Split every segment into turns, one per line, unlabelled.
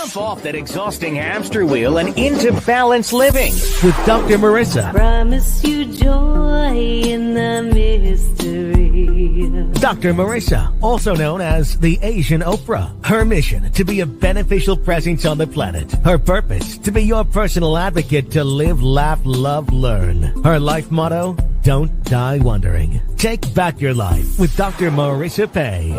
Jump off that exhausting hamster wheel and into balanced living with Dr. Marissa.
Promise you joy in the mystery.
Dr. Marissa, also known as the Asian Oprah. Her mission, to be a beneficial presence on the planet. Her purpose, to be your personal advocate to live, laugh, love, learn. Her life motto, don't die wondering. Take back your life with Dr. Marissa Pay.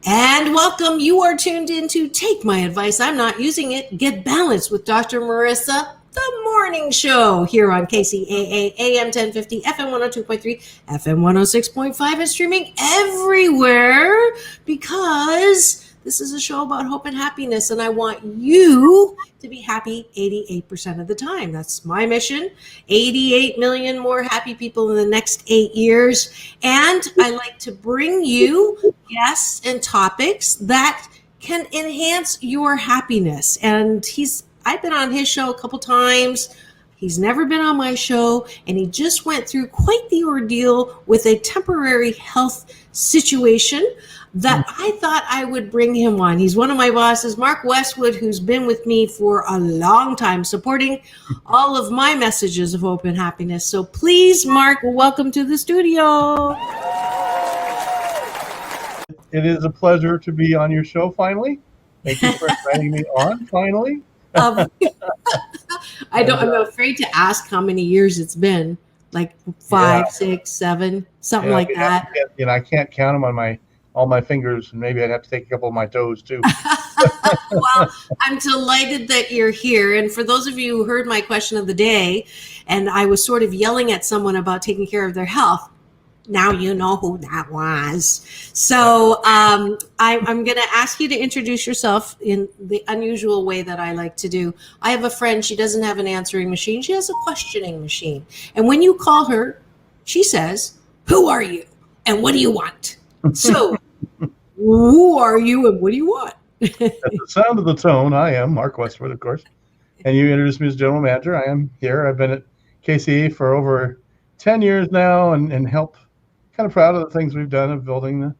And welcome. You are tuned in to Take My Advice. I'm not using it. Get Balanced with Dr. Marissa, the morning show here on KCAA, AM 1050, FM 102.3, FM 106.5, and streaming everywhere because this is a show about hope and happiness, and I want you to be happy 88% of the time. That's my mission. 88 million more happy people in the next 8 years. And I like to bring you guests and topics that can enhance your happiness. And I've been on his show a couple times. He's never been on my show, and he just went through quite the ordeal with a temporary health situation that I thought I would bring him on. He's one of my bosses, Mark Westwood, who's been with me for a long time, supporting all of my messages of hope and happiness. So please, Mark, welcome to the studio.
It is a pleasure to be on your show finally. Thank you for inviting me on finally.
I'm afraid to ask how many years it's been, like 5, 6, 7, something like that.
I can't count them on all my fingers, and maybe I'd have to take a couple of my toes too.
Well, I'm delighted that you're here. And for those of you who heard my question of the day, and I was sort of yelling at someone about taking care of their health, now you know who that was. So I'm going to ask you to introduce yourself in the unusual way that I like to do. I have a friend, she doesn't have an answering machine. She has a questioning machine. And when you call her, she says, "Who are you? And what do you want?" So who are you and what do you want?
At the sound of the tone, I am Mark Westwood, of course. And you introduced me as general manager. I am here. I've been at KCAA for over 10 years now and help. Kind of proud of the things we've done of building the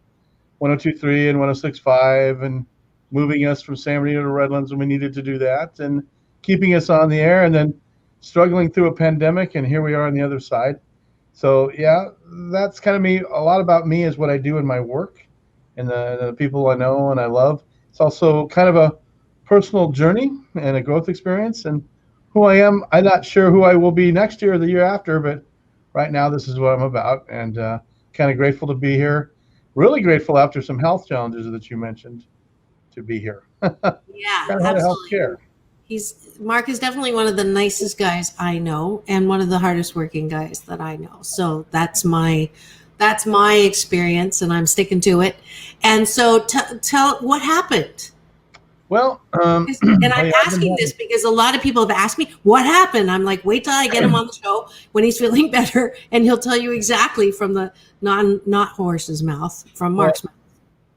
102.3 and 106.5 and moving us from San Bernardino to Redlands when we needed to do that and keeping us on the air and then struggling through a pandemic, and here we are on the other side. So yeah, that's kind of me. A lot about me is what I do in my work and the people I know and I love. It's also kind of a personal journey and a growth experience, and who I am. I'm not sure who I will be next year or the year after, but right now this is what I'm about, and kind of grateful to be here. Really grateful after some health challenges that you mentioned to be here.
Yeah,
absolutely.
Mark is definitely one of the nicest guys I know and one of the hardest working guys that I know. So that's my experience, and I'm sticking to it. And so tell what happened.
Well,
and I'm asking this because a lot of people have asked me what happened. I'm like, wait till I get him on the show when he's feeling better, and he'll tell you exactly from the not horse's mouth, from Mark's mouth.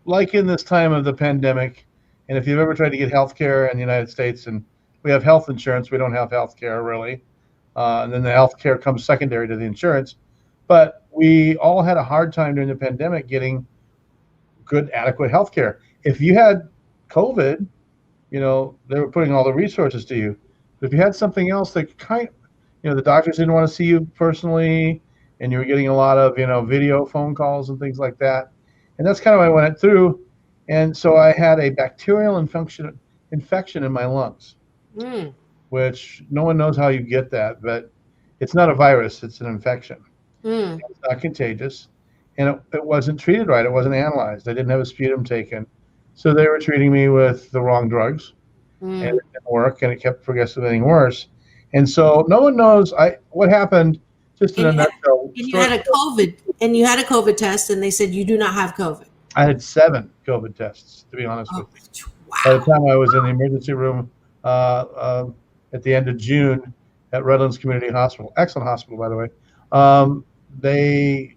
Like in this time of the pandemic, and if you've ever tried to get health care in the United States, and we have health insurance, we don't have health care really. And then the health care comes secondary to the insurance. But we all had a hard time during the pandemic getting good, adequate health care. If you had COVID, they were putting all the resources to you. But if you had something else that the doctors didn't want to see you personally, and you were getting a lot of, video phone calls and things like that. And that's kind of what I went through. And so I had a bacterial infection in my lungs, which no one knows how you get that, but it's not a virus, it's an infection. It's not contagious. And it wasn't treated right. It wasn't analyzed. I didn't have a sputum taken. So they were treating me with the wrong drugs, and it didn't work, and it kept progressively getting worse. And so no one knows what happened. Just in a nutshell.
And you had a COVID test, and they said you do not have COVID.
I had 7 COVID tests, to be honest with you.
Wow.
By the time I was in the emergency room at the end of June at Redlands Community Hospital, excellent hospital, by the way, they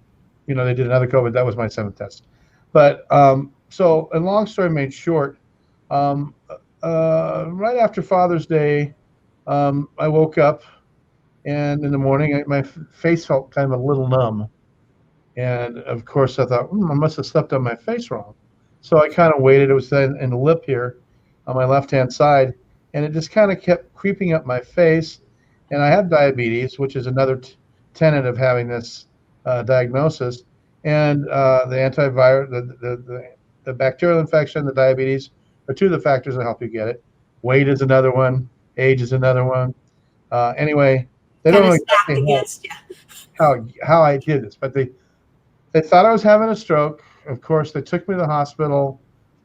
did another COVID. That was my 7th test. But so, and long story made short, right after Father's Day, I woke up, and in the morning, my face felt kind of a little numb. And of course, I thought, I must have slept on my face wrong. So I kind of waited. It was in the lip here on my left-hand side, and it just kind of kept creeping up my face. And I have diabetes, which is another tenet of having this diagnosis. And the antivirus, the bacterial infection, the diabetes are two of the factors that help you get it. Weight is another one. Age is another one. Anyway, they don't know exactly how I did this, but they thought I was having a stroke. Of course, they took me to the hospital.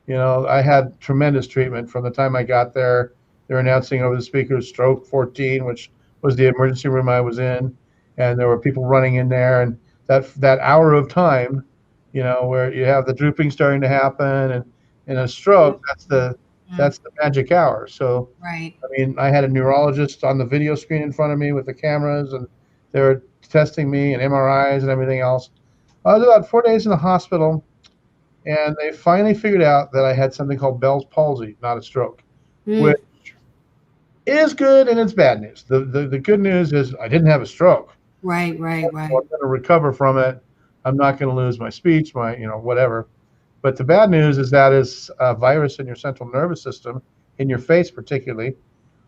You know, I had tremendous treatment from the time I got there. They were announcing over the speakers stroke 14, which was the emergency room I was in, and there were people running in there. And that hour of time, you know, where you have the drooping starting to happen, and in a stroke, that's the magic hour. So,
right.
I mean, I had a neurologist on the video screen in front of me with the cameras, and they were testing me and MRIs and everything else. I was about 4 days in the hospital, and they finally figured out that I had something called Bell's palsy, not a stroke, which is good and it's bad news. The good news is I didn't have a stroke.
Right.
I'm going to recover from it. I'm not going to lose my speech, whatever. But the bad news is that is a virus in your central nervous system, in your face particularly.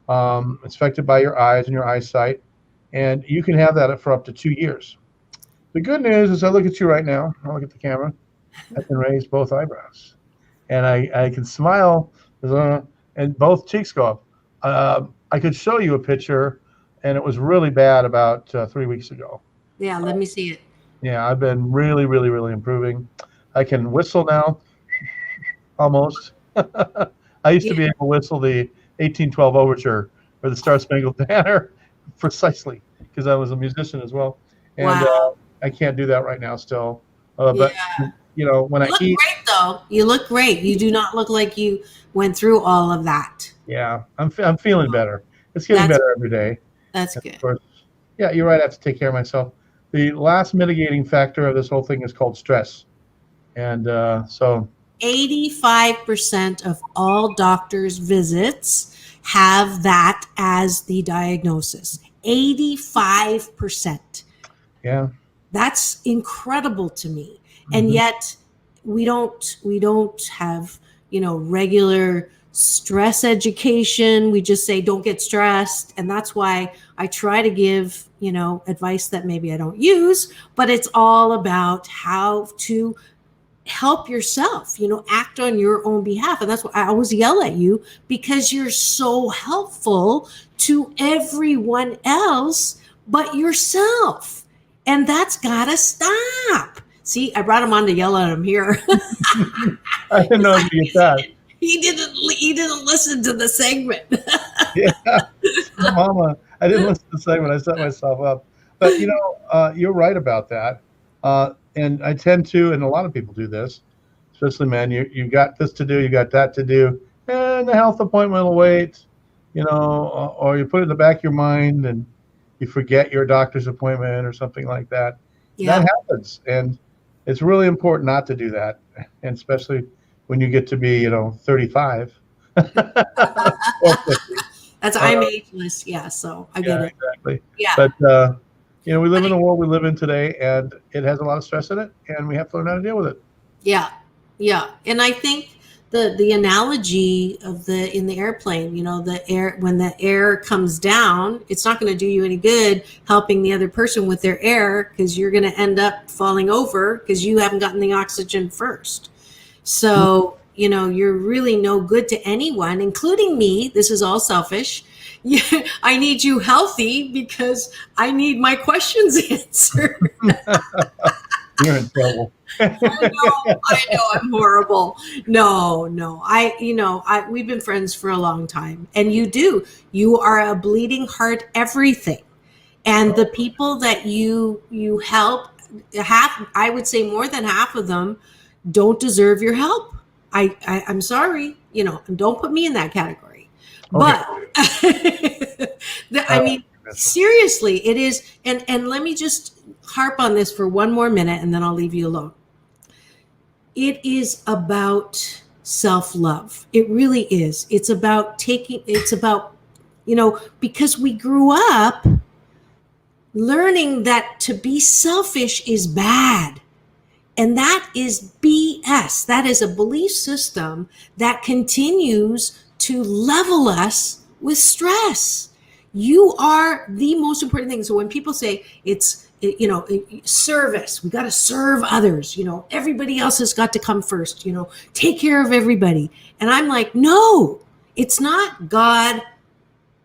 It's affected by your eyes and your eyesight, and you can have that for up to 2 years. The good news is I look at you right now. I look at the camera. I can raise both eyebrows, and I can smile, and both cheeks go up. I could show you a picture, and it was really bad about 3 weeks ago.
Yeah, let me see it.
Yeah, I've been really, really, really improving. I can whistle now, almost. I used to be able to whistle the 1812 Overture or the Star Spangled Banner precisely because I was a musician as well. And I can't do that right now still. But, you know, when I eat.
You look great, though. You look great. You do not look like you went through all of that.
Yeah, I'm feeling better. It's getting better every day.
That's good.
Of course, yeah, you're right. I have to take care of myself. The last mitigating factor of this whole thing is called stress. And so
85% of all doctors' visits have that as the diagnosis. 85%.
Yeah.
That's incredible to me. And yet we don't have, regular stress education. We just say, don't get stressed. And that's why I try to give, advice that maybe I don't use, but it's all about how to help yourself, act on your own behalf. And that's why I always yell at you, because you're so helpful to everyone else but yourself. And that's gotta stop. See, I brought him on to yell at him here.
I didn't know you get that.
He didn't listen to the segment.
Yeah, Mama, I didn't listen to the segment. I set myself up. But you're right about that. And I tend to, and a lot of people do this, especially men. You got this to do, you got that to do, and the health appointment will wait. Or you put it in the back of your mind and you forget your doctor's appointment or something like that. Yeah. That happens, and it's really important not to do that, and especially when you get to be, 35.
That's I'm ageless, yeah. So I get it.
Exactly.
Yeah.
But we live in the world we live in today, and it has a lot of stress in it, and we have to learn how to deal with it.
Yeah, and I think the analogy of in the airplane, the air, when the air comes down, it's not going to do you any good helping the other person with their air, because you're going to end up falling over because you haven't gotten the oxygen first. So, you're really no good to anyone, including me. This is all selfish. I need you healthy because I need my questions answered.
You're in trouble.
I know I'm horrible. No. We've been friends for a long time, and you are a bleeding heart everything. And the people that you help, I would say more than half of them don't deserve your help. I'm sorry, don't put me in that category. Okay. But I mean, seriously, it is. And let me just harp on this for one more minute, and then I'll leave you alone. It is about self-love. It really is. It's about because we grew up learning that to be selfish is bad. And that is BS. That is a belief system that continues to level us with stress. You are the most important thing. So when people say service, we got to serve others, everybody else has got to come first, take care of everybody. And I'm like, no, it's not God,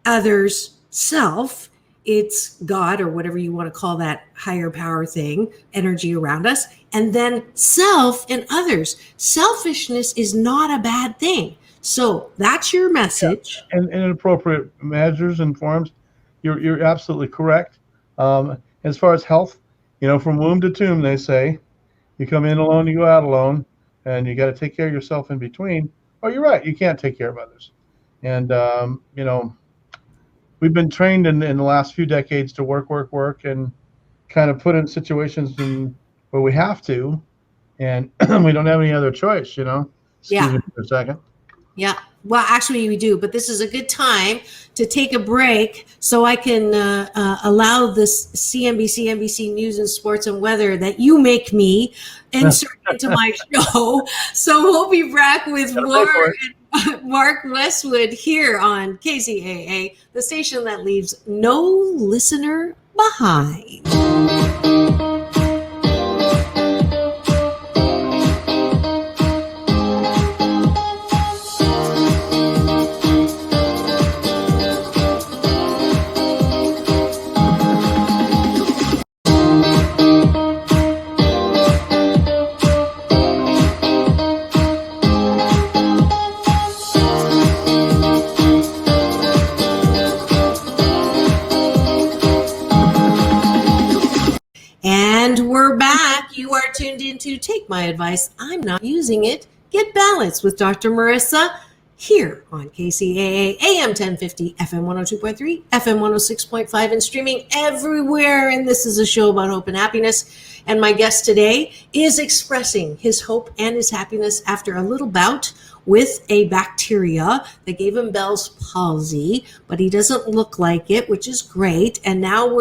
others, self. It's God, or whatever you want to call that higher power thing, energy around us, and then self and others. Selfishness is not a bad thing. So that's your message.
Yeah. And in appropriate measures and forms, you're absolutely correct. As far as health, from womb to tomb, they say, you come in alone, you go out alone, and you got to take care of yourself in between. Oh, you're right. You can't take care of others. And, we've been trained in the last few decades to work, and kind of put in situations where we have to, and we don't have any other choice, Excuse me for a second.
Yeah. Well, actually, we do, but this is a good time to take a break so I can allow this CNBC, NBC News and Sports and Weather that you make me insert into my show. So we'll be back with more Mark Westwood here on KCAA, the station that leaves no listener behind. And we're back. You are tuned in to Take My Advice. I'm not using it. Get balanced with Dr. Marissa here on KCAA, AM 1050, FM 102.3, FM 106.5, and streaming everywhere. And this is a show about hope and happiness. And my guest today is expressing his hope and his happiness after a little bout with a bacteria that gave him Bell's palsy, but he doesn't look like it, which is great. And now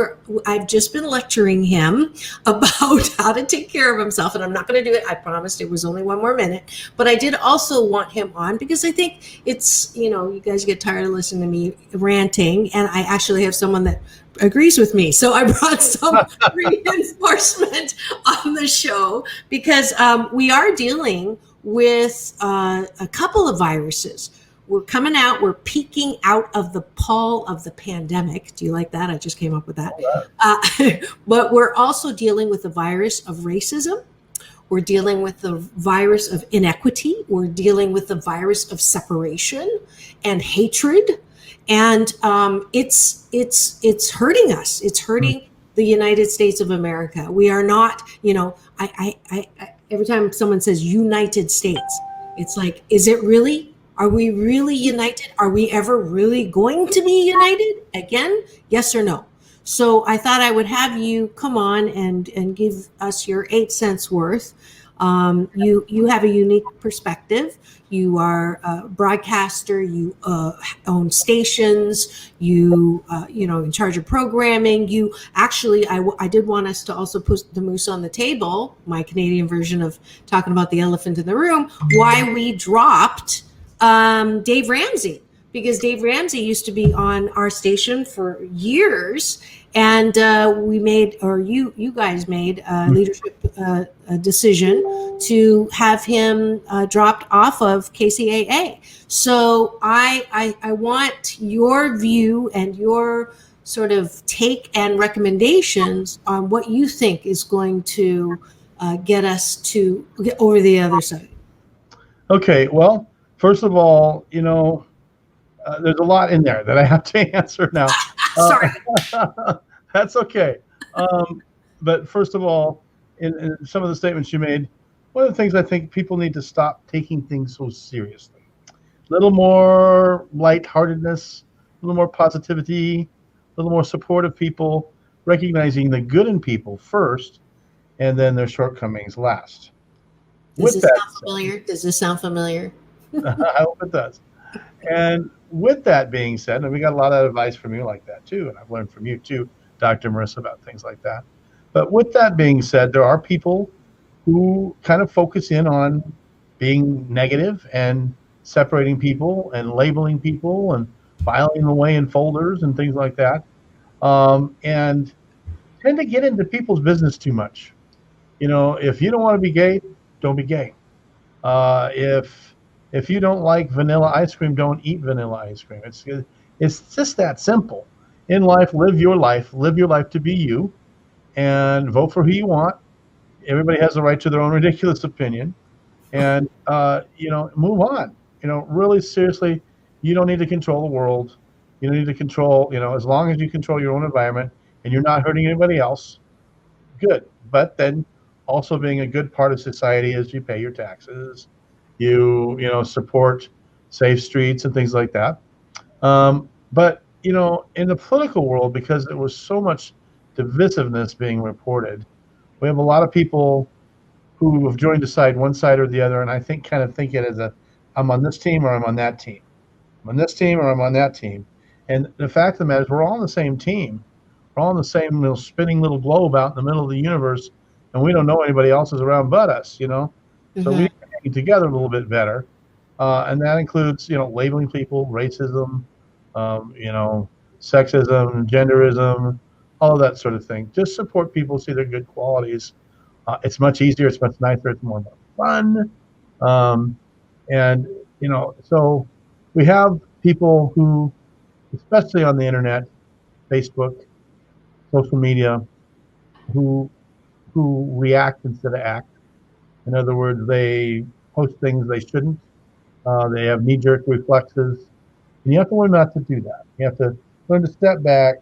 I've just been lecturing him about how to take care of himself, and I'm not going to do it. I promised it was only one more minute, but I did also want him on because I think it's, you guys get tired of listening to me ranting, and I actually have someone that agrees with me. So I brought some reinforcement on the show because we are dealing with a couple of viruses. We're coming out, we're peeking out of the pall of the pandemic. Do you like that? I just came up with that. But we're also dealing with the virus of racism. We're dealing with the virus of inequity. We're dealing with the virus of separation and hatred. And it's hurting us. It's hurting the United States of America. We are not, every time someone says United States, it's like, is it really? Are we really united? Are we ever really going to be united again? Yes or no? So I thought I would have you come on and give us your 8 cents worth. You have a unique perspective. You are a broadcaster. You own stations. You in charge of programming. You actually, I did want us to also put the moose on the table, my Canadian version of talking about the elephant in the room, why we dropped Dave Ramsey, because Dave Ramsey used to be on our station for years. And you guys made a leadership decision to have him dropped off of KCAA. So I want your view and your sort of take and recommendations on what you think is going to get us to get over the other side.
Okay, well, first of all, there's a lot in there that I have to answer now.
Sorry.
That's okay. But first of all, in some of the statements you made, one of the things I think people need to stop taking things so seriously. A little more lightheartedness, a little more positivity, a little more support of people, recognizing the good in people first, and then their shortcomings last.
Does this sound familiar?
I hope it does. And with that being said, and we got a lot of advice from you like that too, and I've learned from you too, Dr. Marissa, about things like that. But with that being said, there are people who kind of focus in on being negative and separating people and labeling people and filing them away in folders and things like that, and tend to get into people's business too much. If you don't want to be gay, don't be gay. If you don't like vanilla ice cream, don't eat vanilla ice cream. It's just that simple. In life, live your life. Live your life to be you, and vote for who you want. Everybody has the right to their own ridiculous opinion, and move on. Really seriously, you don't need to control the world. You don't need to control. As long as you control your own environment and you're not hurting anybody else, good. But then also being a good part of society is you pay your taxes, you support safe streets and things like that. But in the political world, because there was so much divisiveness being reported, we have a lot of people who have joined one side or the other, and I think it as I'm on this team or I'm on that team. I'm on this team or I'm on that team. And the fact of the matter is we're all on the same team. We're all in the same little spinning little globe out in the middle of the universe, and we don't know anybody else is around but us, So we need to hang together a little bit better. And that includes, labeling people, racism, sexism, genderism, all of that sort of thing. Just support people, see their good qualities. It's much easier, it's much nicer, it's more fun. And, so we have people who, especially on the internet, Facebook, social media, who react instead of act. In other words, they post things they shouldn't. They have knee-jerk reflexes, and you have to learn not to do that. You have to learn to step back.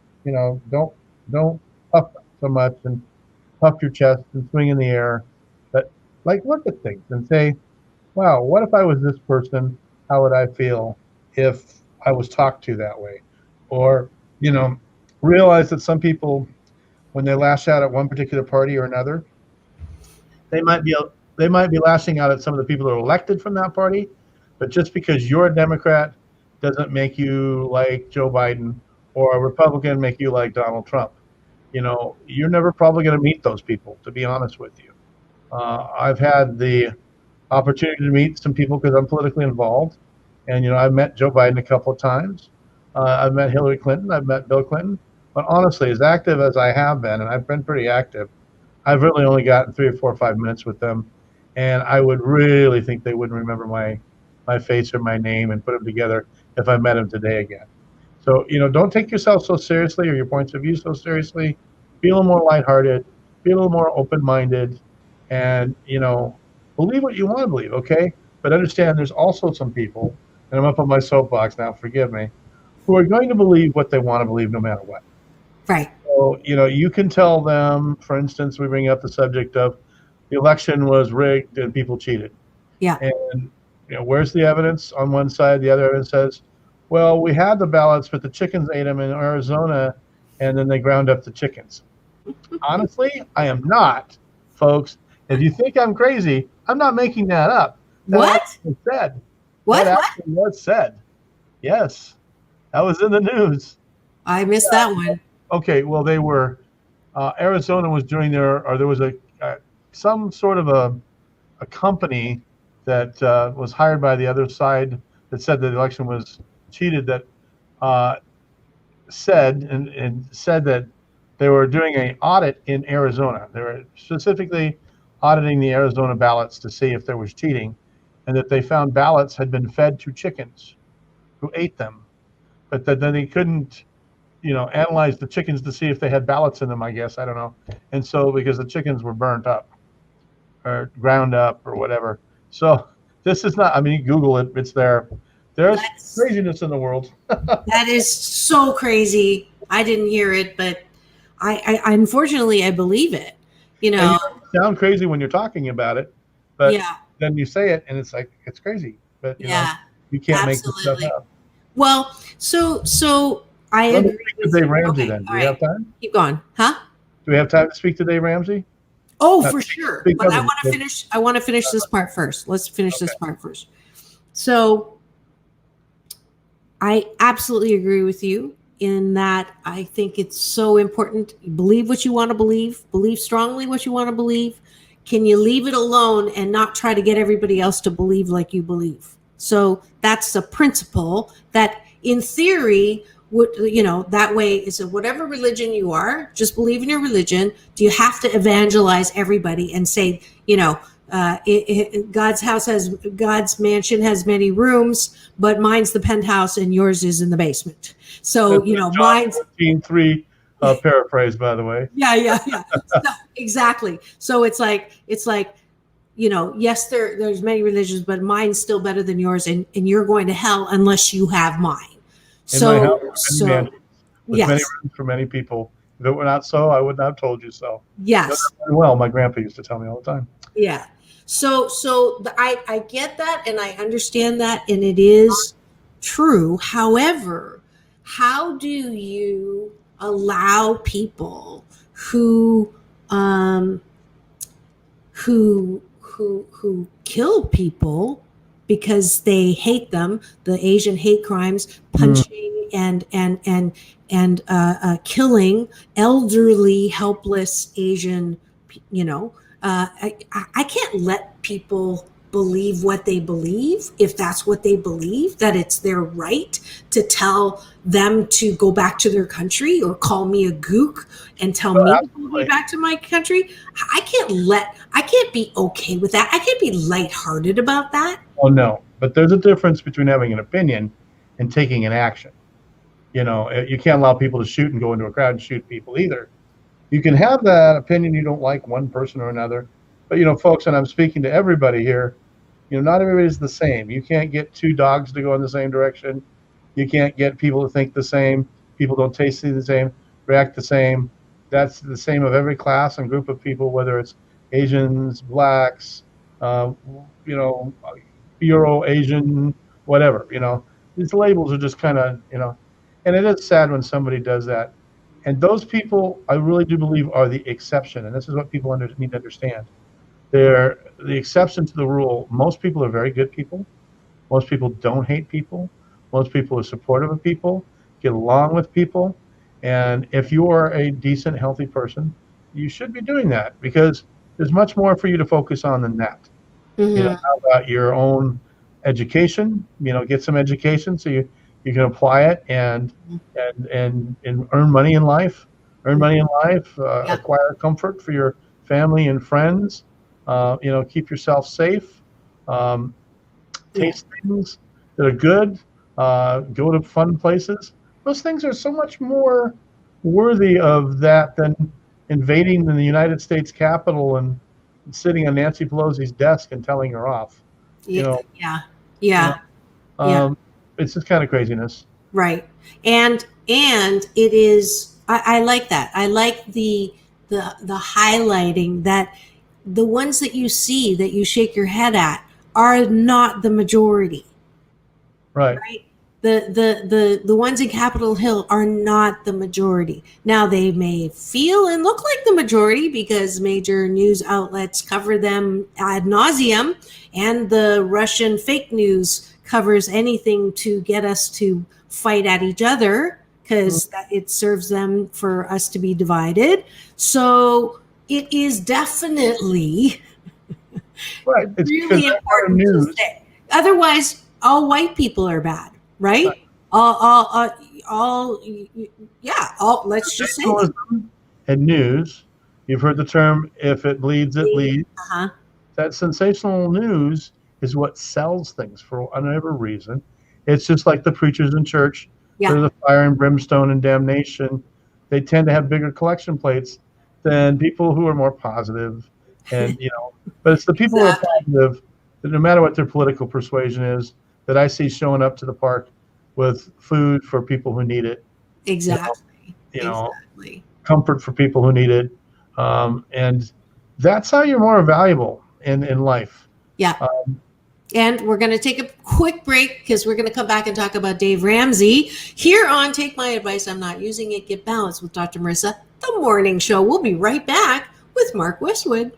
Don't puff so much and puff your chest and swing in the air. But look at things and say, "Wow, what if I was this person? How would I feel if I was talked to that way?" Or realize that some people, when they lash out at one particular party or another, they might be lashing out at some of the people that are elected from that party, but just because you're a Democrat doesn't make you like Joe Biden, or a Republican make you like Donald Trump. You're never probably going to meet those people, to be honest with you. I've had the opportunity to meet some people because I'm politically involved, and I've met Joe Biden a couple of times. I've met Hillary Clinton. I've met Bill Clinton. But honestly, as active as I have been, and I've been pretty active, I've really only gotten 3 or 4 or 5 minutes with them, and I would really think they wouldn't remember my face or my name and put them together if I met them today again. So don't take yourself so seriously or your points of view so seriously. Be a little more lighthearted. Be a little more open-minded, and believe what you want to believe. Okay, but understand there's also some people, and I'm up on my soapbox now. Forgive me, who are going to believe what they want to believe no matter what.
Right.
So, you can tell them, for instance, we bring up the subject of the election was rigged and people cheated.
Yeah.
And, where's the evidence? On one side, the other evidence says, well, we had the ballots, but the chickens ate them in Arizona, and then they ground up the chickens. Honestly, I am not, folks. If you think I'm crazy, I'm not making that up.
What?
Said.
What?
That actually was said. Yes. That was in the news.
I missed that one.
Okay, well, they were, Arizona was doing there was some sort of a company that was hired by the other side that said that the election was cheated, that said that they were doing an audit in Arizona. They were specifically auditing the Arizona ballots to see if there was cheating, and that they found ballots had been fed to chickens who ate them, but that then they couldn't analyze the chickens to see if they had ballots in them, I guess. I don't know. And so, because the chickens were burnt up or ground up or whatever. So this is not, Google it. It's there. There's craziness in the world.
That is so crazy. I didn't hear it, but I unfortunately, I believe it.
And you sound crazy when you're talking about it, but then you say it and it's like, it's crazy. But you can't make this stuff up.
Well, so I agree with
Dave Ramsey then. Do we have time?
Keep going. Huh?
Do we have time to speak to Dave Ramsey?
Oh, for sure. But I want to finish this part first. Let's finish this part first. So I absolutely agree with you in that I think it's so important. Believe what you want to believe strongly what you want to believe. can you leave it alone and not try to get everybody else to believe like you believe? So that's the principle that in theory would, that way is whatever religion you are, just believe in your religion. Do you have to evangelize everybody and say, God's mansion has many rooms, but mine's the penthouse and yours is in the basement. So, mine's
14:3 paraphrase, by the way.
Yeah. So, exactly. So it's like, yes, there's many religions, but mine's still better than yours, and you're going to hell unless you have mine.
Many rooms
yes.
for many people. If it were not so, I would not have told you so.
Yes.
Well, my grandpa used to tell me all the time.
Yeah. So I get that, and I understand that, and it is true. However, how do you allow people who kill people because they hate them, the Asian hate crimes, punching and killing elderly, helpless Asian, I can't let people believe what they believe if that's what they believe, that it's their right to tell them to go back to their country or call me a gook and tell me to go back to my country. I can't be okay with that. I can't be lighthearted about that.
Oh, no. But there's a difference between having an opinion and taking an action. You can't allow people to shoot and go into a crowd and shoot people either. You can have that opinion you don't like one person or another. But, folks, and I'm speaking to everybody here, not everybody's the same. You can't get two dogs to go in the same direction. You can't get people to think the same. People don't taste the same, react the same. That's the same of every class and group of people, whether it's Asians, blacks, Euro-Asian, whatever, These labels are just kind of, and it is sad when somebody does that. And those people, I really do believe, are the exception. And this is what people need to understand. They're the exception to the rule. Most people are very good people. Most people don't hate people. Most people are supportive of people, get along with people. And if you are a decent, healthy person, you should be doing that, because there's much more for you to focus on than that. How about your own education? Get some education so you can apply it and earn money in life. Acquire comfort for your family and friends. Keep yourself safe. Taste things that are good. Go to fun places. Those things are so much more worthy of that than invading the United States Capitol and sitting on Nancy Pelosi's desk and telling her off. It's just kind of craziness.
Right. And it is, I like that. I like the highlighting that the ones that you see that you shake your head at are not the majority.
Right.
The ones in Capitol Hill are not the majority. Now they may feel and look like the majority because major news outlets cover them ad nauseum, and the Russian fake news covers anything to get us to fight at each other because it serves them for us to be divided. So it is definitely
right. It's
really important to say. Otherwise, all white people are bad, right? Let's just say that.
And news, you've heard the term, if it bleeds, it leads. That sensational news is what sells things for whatever reason. It's just like the preachers in church. They're the fire and brimstone and damnation. They tend to have bigger collection plates than people who are more positive. And, but it's the people who are positive that no matter what their political persuasion is, that I see showing up to the park with food for people who need it.
Exactly.
Comfort for people who need it. And that's how you're more valuable in life.
And we're going to take a quick break because we're going to come back and talk about Dave Ramsey here on Take My Advice, I'm Not Using It, Get Balanced with Dr. Marissa, the morning show. We'll be right back with Mark Westwood.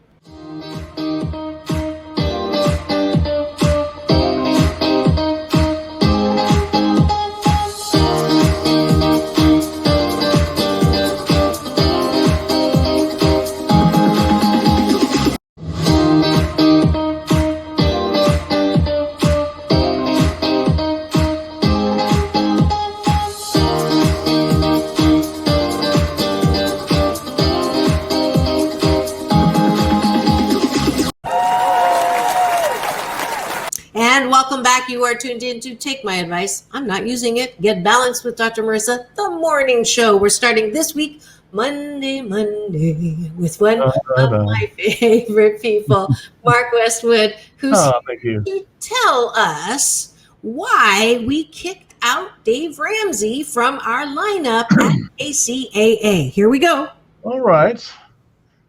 welcome back. You are tuned in to Take My Advice. I'm not using it. Get Balanced with Dr. Marissa, the morning show. We're starting this week, Monday, with one of my favorite people, Mark Westwood, who's here to tell us why we kicked out Dave Ramsey from our lineup at KCAA. Here we go.
All right.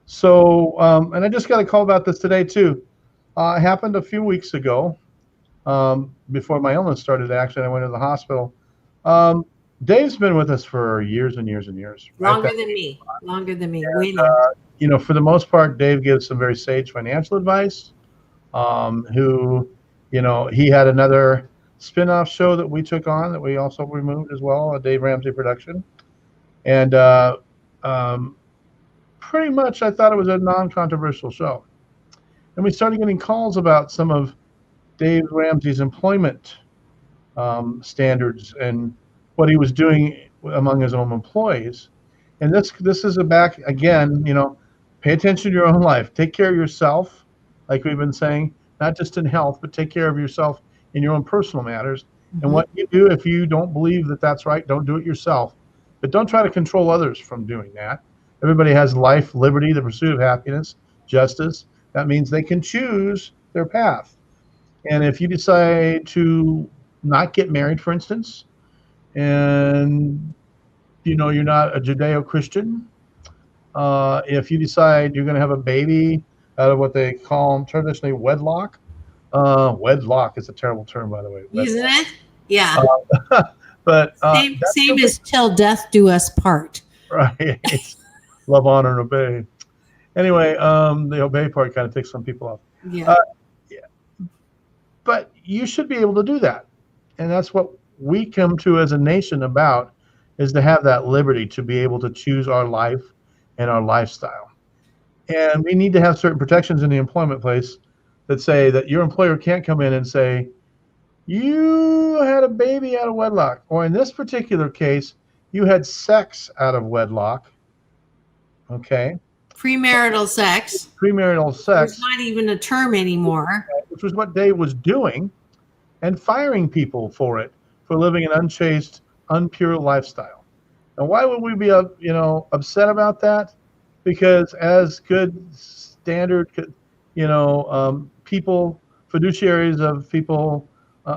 So, and I just got a call about this today too. It happened a few weeks ago, before my illness started. Actually, I went to the hospital. Dave's been with us for years and years and years.
Longer than me. Way longer.
For the most part, Dave gives some very sage financial advice. He had another spin-off show that we took on that we also removed as well, a Dave Ramsey production. And pretty much I thought it was a non-controversial show. And we started getting calls about some of Dave Ramsey's employment standards and what he was doing among his own employees. And this is pay attention to your own life. Take care of yourself, like we've been saying, not just in health, but take care of yourself in your own personal matters. Mm-hmm. And what you do, if you don't believe that that's right, don't do it yourself. But don't try to control others from doing that. Everybody has life, liberty, the pursuit of happiness, justice. That means they can choose their path. And if you decide to not get married, for instance, and you're not a Judeo-Christian, if you decide you're going to have a baby out of what they call traditionally wedlock, wedlock is a terrible term, by the way.
Isn't it? Yeah.
But
same as till death do us part.
Right. Love, honor, and obey. Anyway, the obey part kind of takes some people off.
Yeah.
But you should be able to do that. And that's what we come to as a nation about, is to have that liberty to be able to choose our life and our lifestyle. And we need to have certain protections in the employment place that say that your employer can't come in and say, you had a baby out of wedlock, or in this particular case, you had sex out of wedlock. Okay.
Premarital sex.
It's
not even a term anymore.
Which was what Dave was doing, and firing people for it, for living an unchaste, unpure lifestyle. And why would we be, upset about that? Because as good standard, people, fiduciaries of people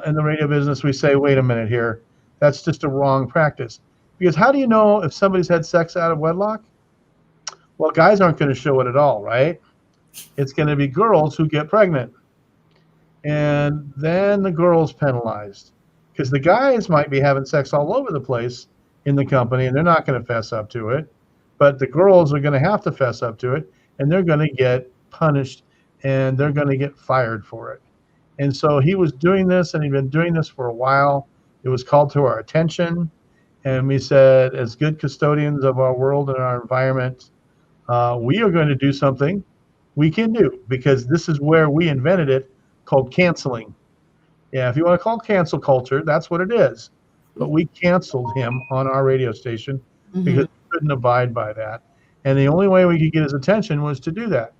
in the radio business, we say, wait a minute here, that's just a wrong practice. Because how do you know if somebody's had sex out of wedlock? Well, guys aren't going to show it at all, right? It's going to be girls who get pregnant. And then the girl's penalized. Because the guys might be having sex all over the place in the company, and they're not going to fess up to it. But the girls are going to have to fess up to it, and they're going to get punished, and they're going to get fired for it. And so he was doing this, and he'd been doing this for a while. It was called to our attention, and we said, as good custodians of our world and our environment, we are going to do something we can do, because this is where we invented it, called canceling. Yeah, if you want to call cancel culture, that's what it is. But we canceled him on our radio station because we couldn't abide by that. And the only way we could get his attention was to do that.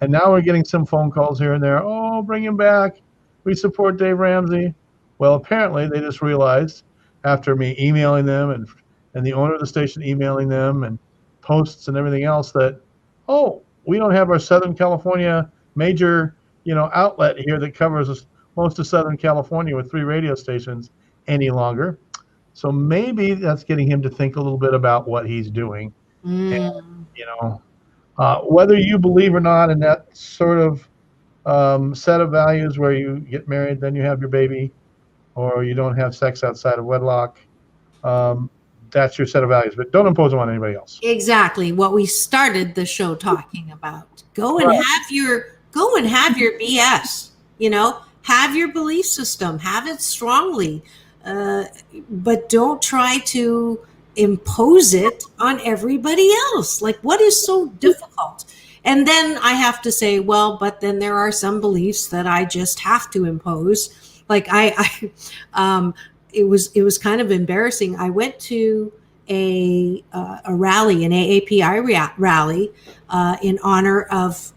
And now we're getting some phone calls here and there. Oh, bring him back. We support Dave Ramsey. Well, apparently they just realized, after me emailing them and the owner of the station emailing them and posts and everything else, that, we don't have our Southern California major, outlet here that covers most of Southern California with 3 radio stations any longer. So maybe that's getting him to think a little bit about what he's doing. And, whether you believe or not in that sort of set of values where you get married, then you have your baby, or you don't have sex outside of wedlock, that's your set of values, but don't impose them on anybody else.
Exactly what we started the show talking about. Go and have your BS, have your belief system, have it strongly, but don't try to impose it on everybody else. Like, what is so difficult? And then I have to say, well, but then there are some beliefs that I just have to impose. Like it was kind of embarrassing. I went to a rally, an AAPI rally, in honor of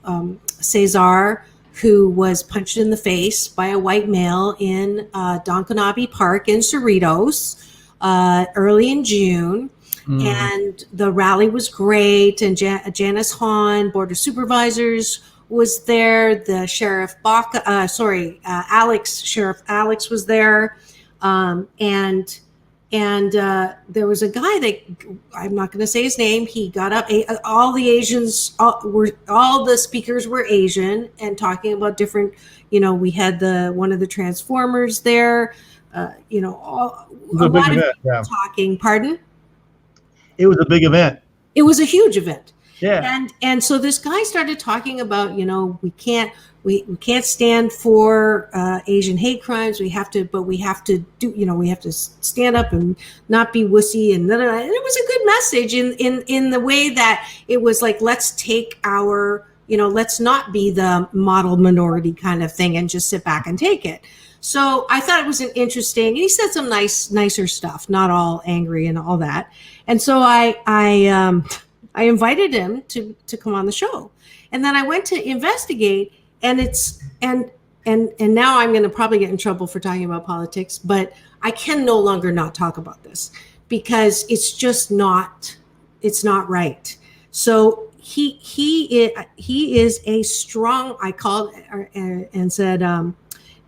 Cesar who was punched in the face by a white male in Donkonabe Park in Cerritos early in June. And the rally was great. And Janice Hahn, Board of Supervisors, was there. The Sheriff Sheriff Alex was there. And there was a guy that, I'm not going to say his name. He got up. All the Asians all the speakers were Asian and talking about different. We had one of the Transformers there. A lot of people talking. Pardon?
It was a big event.
It was a huge event.
Yeah.
And so this guy started talking about, we can't stand for Asian hate crimes. We have to stand up and not be wussy. And it was a good message in the way that it was like, let's take let's not be the model minority kind of thing and just sit back and take it. So I thought it was an interesting, and he said some nicer stuff, not all angry and all that. And so I invited him to come on the show. And then I went to investigate, and now I'm going to probably get in trouble for talking about politics, but I can no longer not talk about this because it's just not right. So he is a strong, I called and said,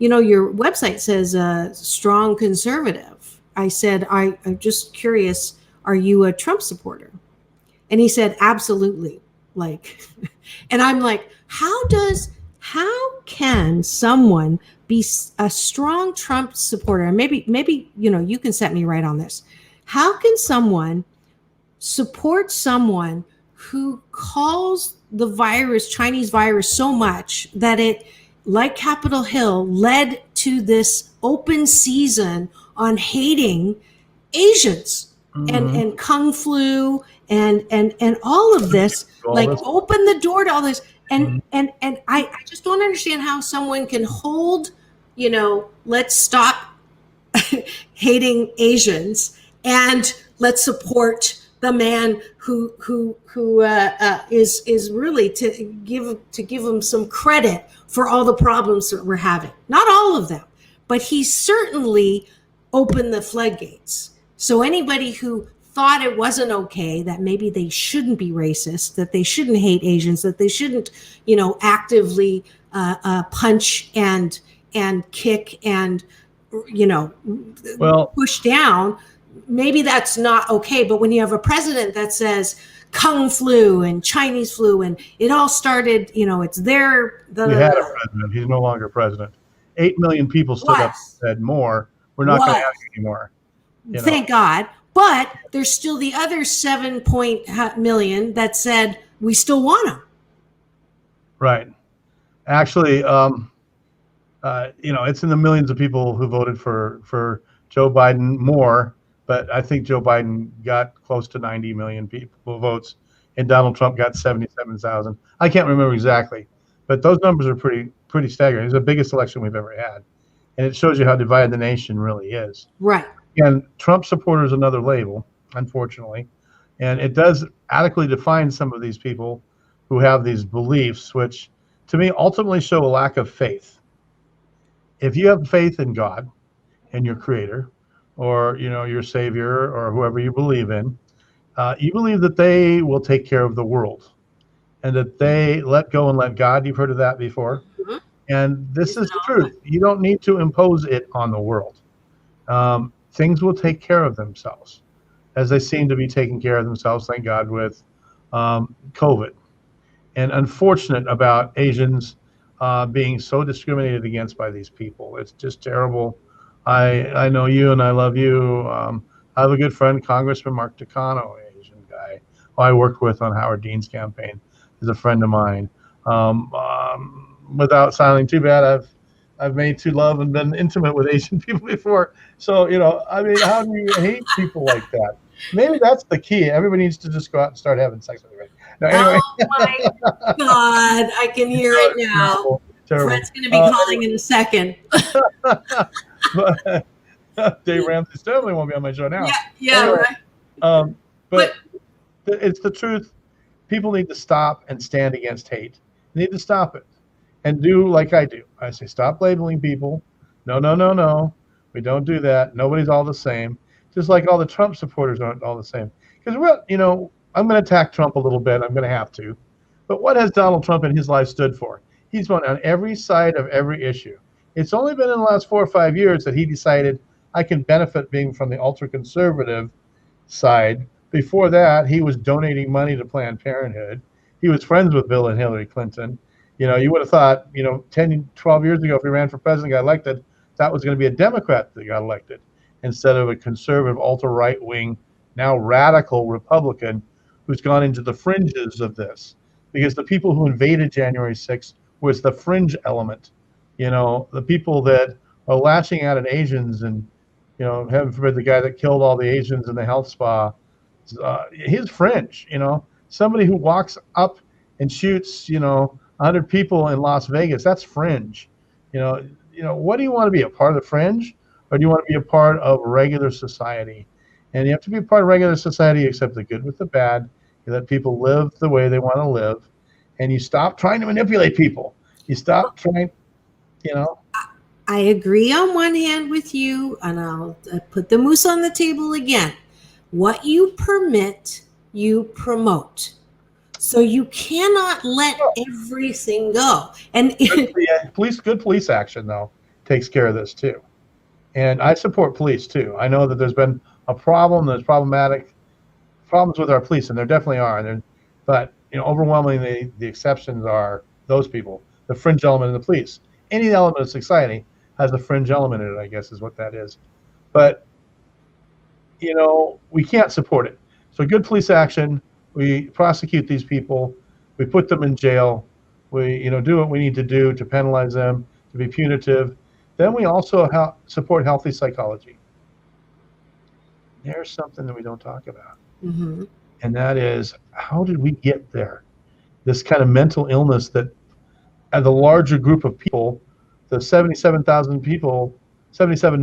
your website says strong conservative. I said, I'm just curious, are you a Trump supporter? And he said, absolutely. And I'm like, how can someone be a strong Trump supporter? And maybe, you can set me right on this. How can someone support someone who calls the Chinese virus, so much that it, like Capitol Hill, led to this open season on hating Asians and Kung Flu and all of this, open the door to all this. And I just don't understand how someone can hold, let's stop hating Asians and let's support the man who is really to give him some credit for all the problems that we're having. Not all of them, but he certainly opened the floodgates. So anybody who thought it wasn't okay, that maybe they shouldn't be racist, that they shouldn't hate Asians, that they shouldn't, actively punch and kick and, push down, maybe that's not okay. But when you have a president that says Kung Flu and Chinese flu, and it all started, it's their...
We had a president. He's no longer president. 8 million people stood up and said, more. We're not going to have you anymore.
Thank God. But there's still the other 7 million that said, we still want them.
Right. Actually, it's in the millions of people who voted for Joe Biden more, but I think Joe Biden got close to 90 million people votes, and Donald Trump got 77,000. I can't remember exactly, but those numbers are pretty staggering. It's the biggest election we've ever had, and it shows you how divided the nation really is.
Right.
And Trump supporter is another label, unfortunately, and it does adequately define some of these people who have these beliefs, which to me ultimately show a lack of faith. If you have faith in God and your creator, or your savior, or whoever you believe in, you believe that they will take care of the world and that they let go and let God. You've heard of that before. Mm-hmm. And this is the truth. You don't need to impose it on the world. Things will take care of themselves, as they seem to be taking care of themselves, thank God, with COVID. And unfortunate about Asians being so discriminated against by these people. It's just terrible. I know you and I love you. I have a good friend, Congressman Mark Takano, an Asian guy who I worked with on Howard Dean's campaign. He's a friend of mine. Without sounding too bad, I've made to love and been intimate with Asian people before. So, how do you hate people like that? Maybe that's the key. Everybody needs to just go out and start having sex with everybody. No, anyway.
Oh my God, I can hear it now.
Terrible.
Fred's going to be calling in a second.
But Dave Ramsey definitely won't be on my show now.
Yeah,
anyway,
right.
But it's the truth. People need to stop and stand against hate. They need to stop it. and do like I do. I say, stop labeling people. No, no, no, no. We don't do that. Nobody's all the same. Just like all the Trump supporters aren't all the same. Because I'm going to attack Trump a little bit. I'm going to have to. But what has Donald Trump in his life stood for? He's won on every side of every issue. It's only been in the last 4 or 5 years that he decided I can benefit being from the ultra conservative side. Before that, he was donating money to Planned Parenthood. He was friends with Bill and Hillary Clinton. You would have thought, 10, 12 years ago, if he ran for president, got elected, that was going to be a Democrat that got elected instead of a conservative, ultra-right wing, now radical Republican who's gone into the fringes of this. Because the people who invaded January 6th was the fringe element. The people that are lashing out at Asians and, heaven forbid, the guy that killed all the Asians in the health spa, his fringe, somebody who walks up and shoots, 100 people in Las Vegas, that's fringe. What do you want to be, a part of the fringe, or do you want to be a part of regular society? And you have to be a part of regular society, you accept the good with the bad, you let people live the way they want to live, and you stop trying to manipulate people. You stop trying,
I agree on one hand with you, and I'll put the moose on the table again. What you permit, you promote. So you cannot let everything go. And
good police action, though, takes care of this, too. And I support police, too. I know that there's been a problem, there's problems with our police, and there definitely are. But overwhelmingly, the exceptions are those people, the fringe element of the police. Any element of society has a fringe element in it, I guess, is what that is. But, we can't support it. So good police action, we prosecute these people, we put them in jail, we do what we need to do to penalize them, to be punitive. Then we also support healthy psychology. There's something that we don't talk about.
Mm-hmm.
And that is, how did we get there? This kind of mental illness that the larger group of people, the 77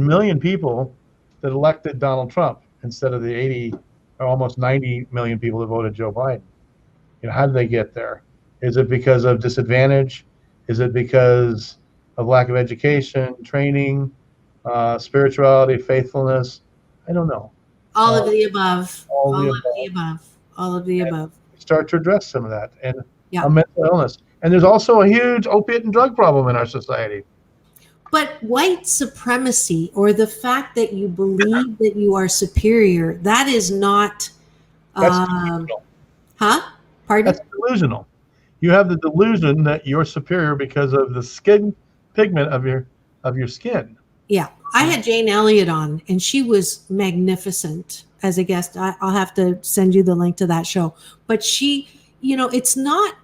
million people that elected Donald Trump instead of the 80 or almost 90 million people that voted Joe Biden. How did they get there? Is it because of disadvantage? Is it because of lack of education, training, spirituality, faithfulness? I don't know.
All of the above.
All of the
above.
Start to address some of that and
Yeah.
a mental illness. And there's also a huge opiate and drug problem in our society.
But white supremacy, or the fact that you believe that you are superior, that is not.
That's delusional.
Pardon?
That's delusional. You have the delusion that you're superior because of the skin pigment of your skin.
Yeah. I had Jane Elliott on, and she was magnificent as a guest. I'll have to send you the link to that show. But she, it's not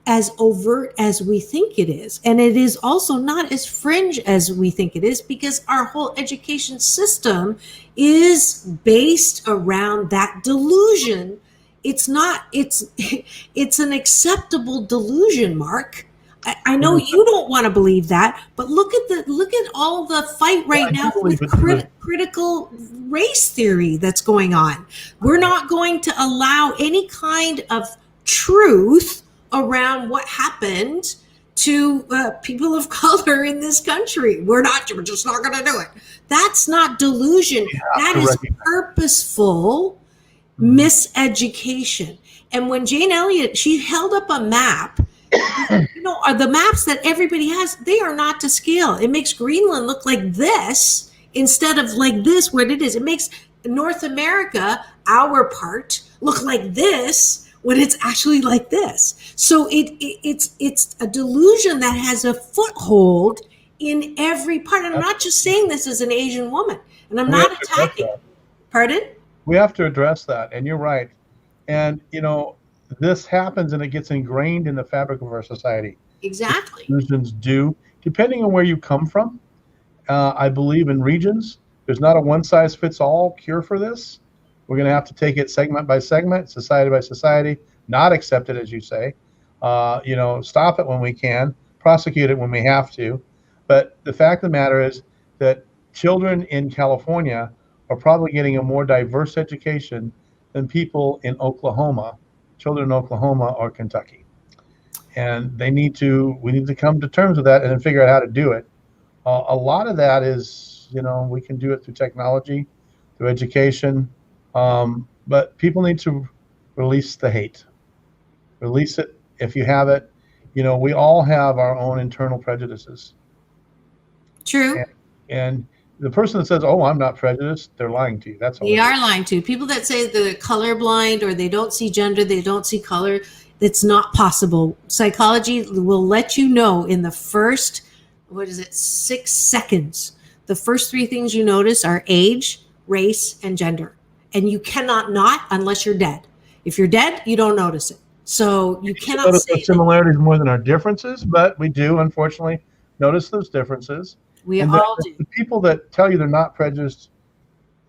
as overt as we think it is. And it is also not as fringe as we think it is, because our whole education system is based around that delusion. It's an acceptable delusion, Mark. I know you don't want to believe that, but look at all the fight right now with critical race theory that's going on. We're not going to allow any kind of truth around what happened to people of color in this country. We're just not going to do it. That's not delusion. That is purposeful miseducation. And when Jane Elliott, she held up a map, are the maps that everybody has, they are not to scale. It makes Greenland look like this instead of like this, what it is. It makes North America, our part, look like this when it's actually like this. So it's a delusion that has a foothold in every part. And I'm not just saying this as an Asian woman, and I'm not attacking. Pardon?
We have to address that, and you're right. And this happens, and it gets ingrained in the fabric of our society.
Exactly.
Delusions do, depending on where you come from. I believe in regions. There's not a one-size-fits-all cure for this. We're going to have to take it segment by segment, society by society, not accept it, as you say. Stop it when we can, prosecute it when we have to. But the fact of the matter is that children in California are probably getting a more diverse education than people in Oklahoma, children in Oklahoma or Kentucky. and we need to come to terms with that and then figure out how to do it. A lot of that is, we can do it through technology, through education, but people need to release the hate, release it if you have it. We all have our own internal prejudices.
True.
And the person that says, "Oh, I'm not prejudiced," they're lying to you. That's all.
They are lying to you. People that say they're colorblind or they don't see gender, they don't see color, it's not possible. Psychology will let you know in the first, 6 seconds. The first 3 things you notice are age, race, and gender. And you cannot not unless you're dead. If you're dead, you don't notice it. So you cannot
notice
say
our similarities more than our differences, but we do, unfortunately, notice those differences.
We
and
all do.
The people that tell you they're not prejudiced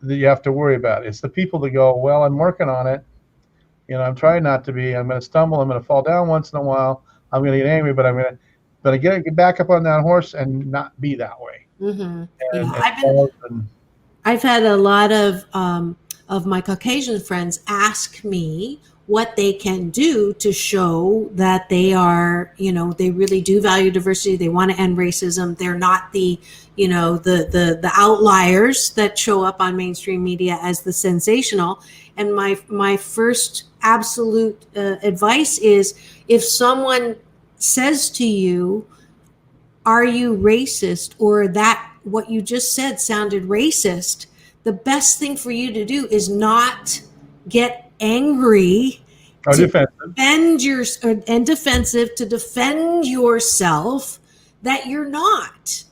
that you have to worry about. It's the people that go, "Well, I'm working on it. I'm trying not to be. I'm going to stumble. I'm going to fall down once in a while. I'm going to get angry, but I'm going to get back up on that horse and not be that way."
Mm-hmm.
And
I've had a lot of my Caucasian friends ask me what they can do to show that they are, they really do value diversity. They want to end racism. They're not the, the outliers that show up on mainstream media as the sensational. And my first absolute advice is, if someone says to you, "Are you racist?" or "that what you just said sounded racist," the best thing for you to do is not get angry
or defensive.
To defend yourself that you're not,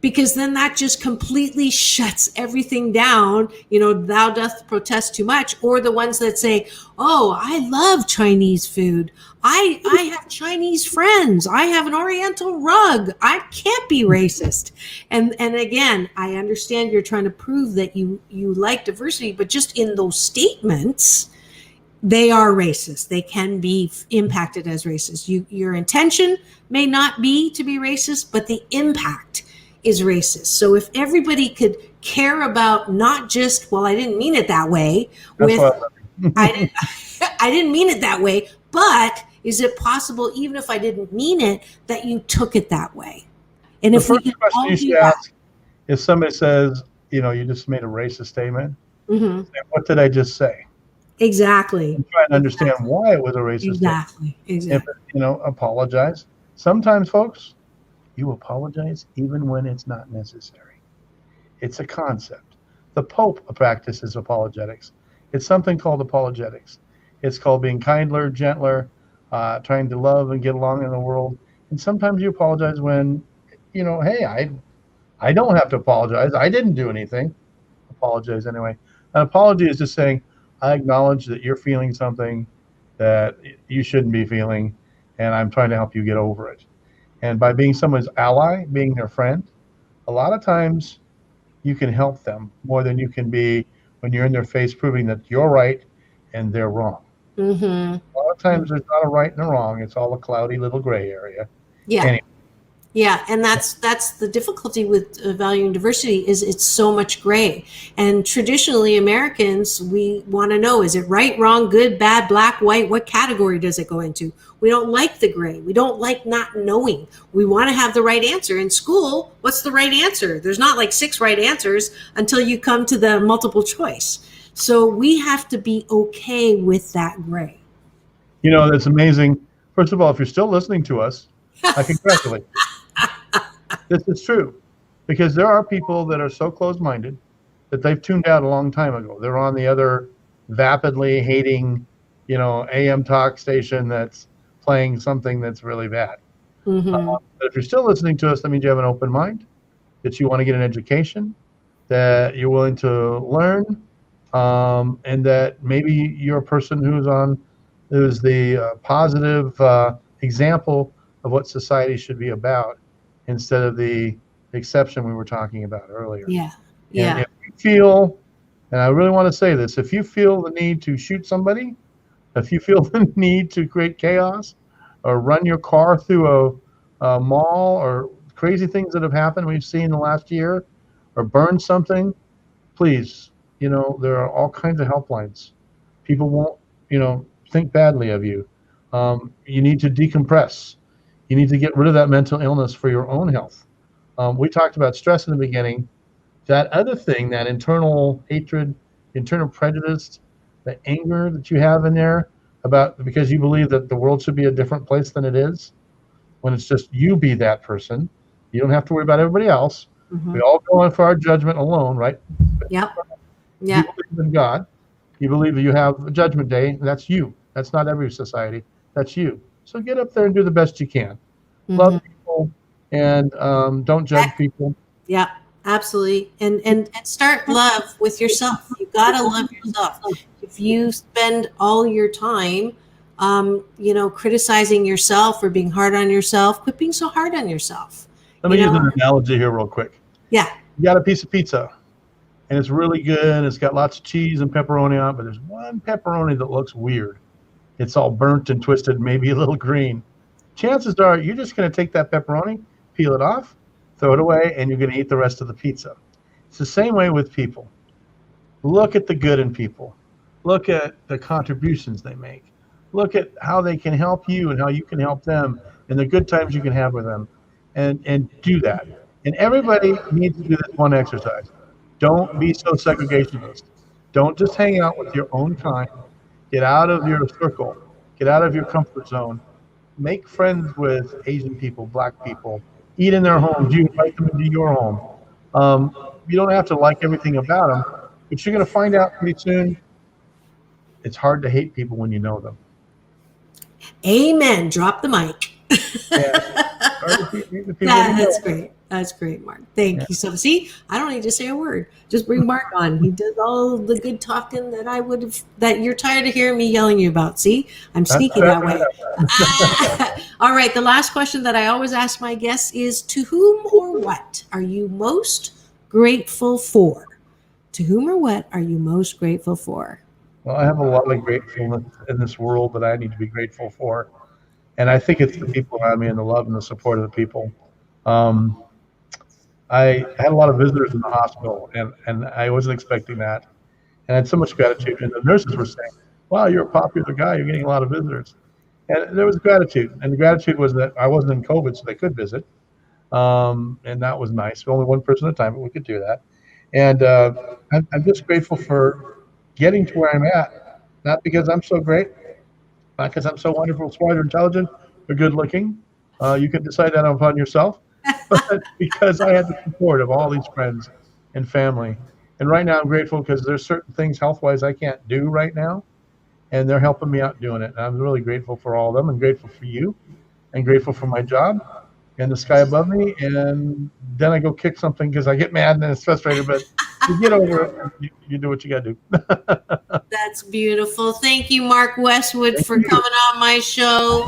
because then that just completely shuts everything down. Thou doth protest too much. Or the ones that say, "Oh, I love Chinese food. I have Chinese friends. I have an Oriental rug. I can't be racist." And again, I understand you're trying to prove that you like diversity, but just in those statements, they are racist. They can be impacted as racist. Your intention may not be to be racist, but the impact is racist. So if everybody could care about not just, "Well, I didn't mean it that way," I didn't mean it that way, but is it possible, even if I didn't mean it, that you took it that way? And
the
if we
first
can
question
all
you
do
should
that,
ask is, somebody says, "You just made a racist statement."
mm-hmm.
Say, "What did I just say?"
Exactly.
And try and understand why it was a racist
Exactly.
statement. Apologize. Sometimes, folks, you apologize even when it's not necessary. It's a concept. The Pope practices apologetics. It's something called apologetics. It's called being kinder, gentler, trying to love and get along in the world. And sometimes you apologize when, "Hey, I don't have to apologize. I didn't do anything." Apologize anyway. An apology is just saying, "I acknowledge that you're feeling something that you shouldn't be feeling, and I'm trying to help you get over it." And by being someone's ally, being their friend, a lot of times you can help them more than you can be when you're in their face proving that you're right and they're wrong.
Mm-hmm.
A lot of times there's not a right and a wrong. It's all a cloudy little gray area.
Yeah.
Anyway.
Yeah, and that's the difficulty with valuing diversity, is it's so much gray. And traditionally, Americans, we want to know, is it right, wrong, good, bad, black, white? What category does it go into? We don't like the gray. We don't like not knowing. We want to have the right answer. In school, what's the right answer? There's not like 6 right answers until you come to the multiple choice. So we have to be okay with that gray.
That's amazing. First of all, if you're still listening to us, I congratulate you. This is true, because there are people that are so closed-minded that they've tuned out a long time ago. They're on the other vapidly hating, AM talk station that's playing something that's really bad.
Mm-hmm.
But if you're still listening to us, that means you have an open mind, that you want to get an education, that you're willing to learn, and that maybe you're a person who's the positive example of what society should be about, instead of the exception we were talking about earlier.
Yeah.
And if you feel, and I really want to say this, if you feel the need to shoot somebody, if you feel the need to create chaos or run your car through a mall, or crazy things that have happened we've seen in the last year, or burn something, please, there are all kinds of helplines. People won't, think badly of you. You need to decompress. You need to get rid of that mental illness for your own health. We talked about stress in the beginning. That other thing, that internal hatred, internal prejudice, the anger that you have in there about because you believe that the world should be a different place than it is, when it's just you be that person. You don't have to worry about everybody else.
Mm-hmm.
We all go in for our judgment alone, right?
Yep.
You believe in God. You believe that you have a judgment day. That's you. That's not every society. That's you. So get up there and do the best you can.
Mm-hmm.
Love people and don't judge people.
Yeah, absolutely. And start love with yourself. You gotta love yourself. If you spend all your time, criticizing yourself or being hard on yourself, quit being so hard on yourself.
Let me use an analogy here real quick.
Yeah.
You got a piece of pizza, and it's really good, and it's got lots of cheese and pepperoni on it, but there's one pepperoni that looks weird. It's all burnt and twisted, maybe a little green. Chances are you're just going to take that pepperoni, peel it off, throw it away, and you're going to eat the rest of the pizza. It's the same way with people. Look at the good in people. Look at the contributions they make. Look at how they can help you and how you can help them and the good times you can have with them, and do that. And everybody needs to do this one exercise. Don't be so segregationist. Don't just hang out with your own kind. Get out of your circle. Get out of your comfort zone. Make friends with Asian people, Black people. Eat in their homes. You invite them into your home. You don't have to like everything about them, but you're going to find out pretty soon it's hard to hate people when you know them.
Amen. Drop the mic. That's great. That's great, Mark. Thank you so much. See, I don't need to say a word. Just bring Mark on. He does all the good talking that you're tired of hearing me yelling you about. See, I'm sneaky that way. All right. The last question that I always ask my guests is, to whom or what are you most grateful for? To whom or what are you most grateful for?
Well, I have a lot of gratefulness in this world that I need to be grateful for. And I think it's the people around me and the love and the support of the people. I had a lot of visitors in the hospital, and I wasn't expecting that. And I had so much gratitude. And the nurses were saying, wow, you're a popular guy. You're getting a lot of visitors. And there was gratitude. And the gratitude was that I wasn't in COVID, so they could visit. And that was nice. Only one person at a time, but we could do that. And I'm just grateful for getting to where I'm at. Not because I'm so great, not because I'm so wonderful, smart, or intelligent, or good looking. You can decide that upon yourself. But because I had the support of all these friends and family. And right now I'm grateful because there's certain things health-wise I can't do right now. And they're helping me out doing it. And I'm really grateful for all of them, and grateful for you, and grateful for my job and the sky above me. And then I go kick something because I get mad and it's frustrated, but you get over it. You do what you got to do.
That's beautiful. Thank you, Mark Westwood, for coming on my show.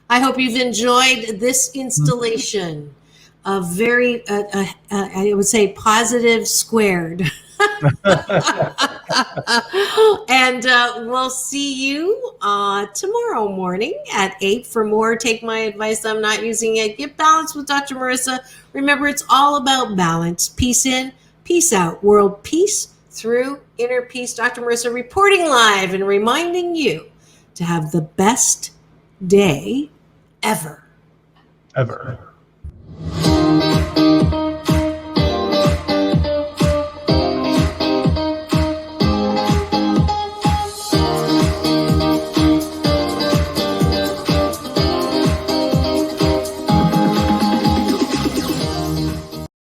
I hope you've enjoyed this installation of very, I would say, positive squared. And we'll see you tomorrow morning at 8 for more Take My Advice, I'm Not Using It. Get balanced with Dr. Marissa. Remember, it's all about balance. Peace in, peace out. World peace through inner peace. Dr. Marissa reporting live and reminding you to have the best day ever.